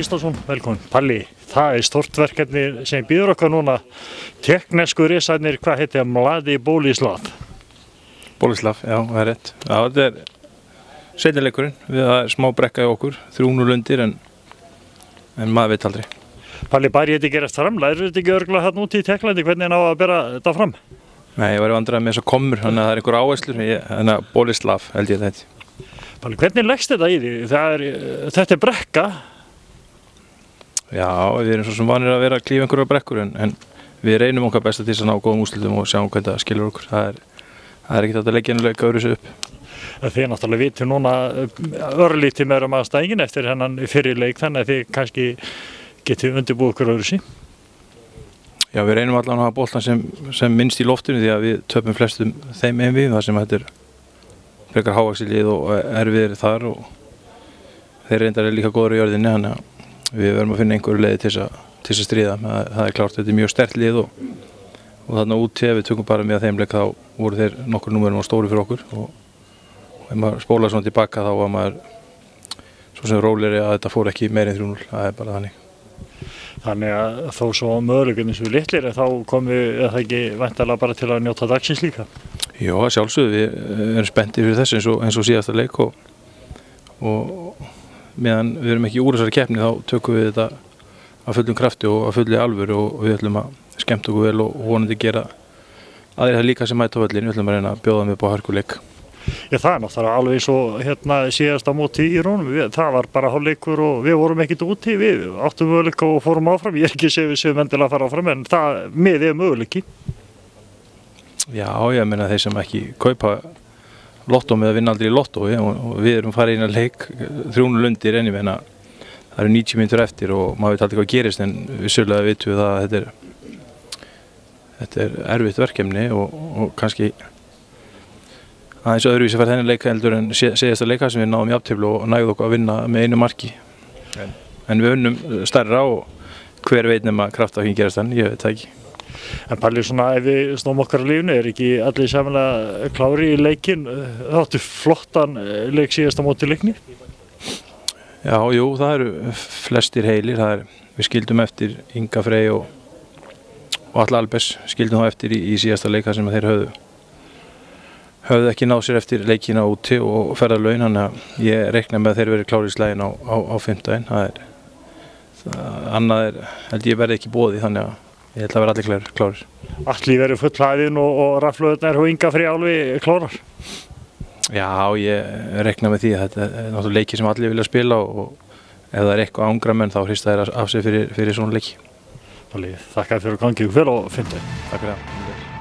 Gíslason, velkomin. Palli, það stórt verkefni sem býður okkar núna. Teknesku risarnir, hvað heitir það? Mladi Bolislav. Bolislav, já, það rétt. Já, þetta seinnileikurinn. Það smá brekka í okkur, 300 undir en maður veit aldrei. Palli, bæri þetta gerast fram? Lærir þetta ekki örgulega hérna úti í Tékklandi? Hvernig ná að bera þetta fram? Nei, ég var vandræði með þess að komur, þannig að það einhver áherslur. Þannig að Bolislav held ég þetta. Palli, hvernig leggst þetta í því? Þetta brekka. Já, við erum svo sem vanir að vera að klífa einhverja brekkur en við reynum okkar besta til að ná góðum úrslitum og sjáum hvernig það skilur okkur. Það er ekki þetta leggjanuleika öðru sig upp. Þið náttúrulega vitum núna örlítið meira að stængin eftir hennan fyrir leik, þannig að þið kannski getið undirbúið okkur öðru sig. Já, við reynum allan að hafa boltan sem minnst í loftinu því að við töpum flestum þeim einn við, þar sem þetta frekar hávaxið og erfiðir þar og þeir reyndar líka góður í jörðinni, þannig að við verðum að finna einhverju leiði til að stríða. Það klart, þetta mjög sterkt lið og þarna úti ef við tökum bara með þeim leik þá voru þeir nokkur númerum á stóri fyrir okkur og ef maður spólaði svona tilbaka þá var maður svo sem rólegri að þetta fór ekki meira en 3-0, það bara þannig. Þannig að þó svo möguleikarnir svo litlir þá komum við það ekki væntanlega bara til að njóta dagsins líka. Já, sjálfsögðu, við erum spenntir fyrir þessu eins og síðasta leik og meðan við erum ekki úr þessari keppni þá tökum við þetta af fullum krafti og af fulli alvöru og við ætlum að skemmta okkur vel og vonandi gera aðrir það líka sem mæta á völlin, við ætlum að reyna að bjóða með upp á hörkuleik. Já, það er náttúrulega alveg eins og síðasta móti í Rónum, það var bara hálfleikur og við vorum ekkert úti, við áttum möguleika og fórum áfram, ég er ekki að við séum endilega að fara áfram en það með möguleiki. Já, ég meina þeir sem ekki kaupa lottó með að vinna aldrei í lottó og við erum farið inn að leik 300 undir en ég meina það eru 90 mínútur eftir og maður veit aldrei hvað gerist en vissulega vitum við að þetta er erfitt verkefni og kannski aðeins öðruvísi fær þennan leika heldur en síðasta leika sem við náðum í jafntefli og nægðum okkur að vinna með einu marki. En við unnum stærra og hver veit nema krafta að gerast þannig, ég veit það ekki. En Palli, svona ef við snúum okkar á lífinu, ekki allir samanlega klári í leikinn, það áttu flottan leik síðasta móti leikni? Já, jú, það eru flestir heilir, við skildum eftir Inga Frey og Atla Albers, skildum þá eftir í síðasta leika sem þeir höfðu ekki náð sér eftir leikina úti og ferðarlaun, þannig að ég reikna með að þeir verið klári í slægin á fimmtudaginn. Annað held ég verði ekki boðið, þannig að ég held að vera allir klárir. Allir verið fullhæðin og raflöðunar og Inga Frey alveg klárar? Já, ég reikna með því að þetta er náttúrulega leiki sem allir vilja spila og ef það er eitthvað ángramenn þá hrista þeir af sig fyrir svona leiki. Palli, þakka fyrir að ganga ykkur vel og fimmtudaginn. Takk fyrir það.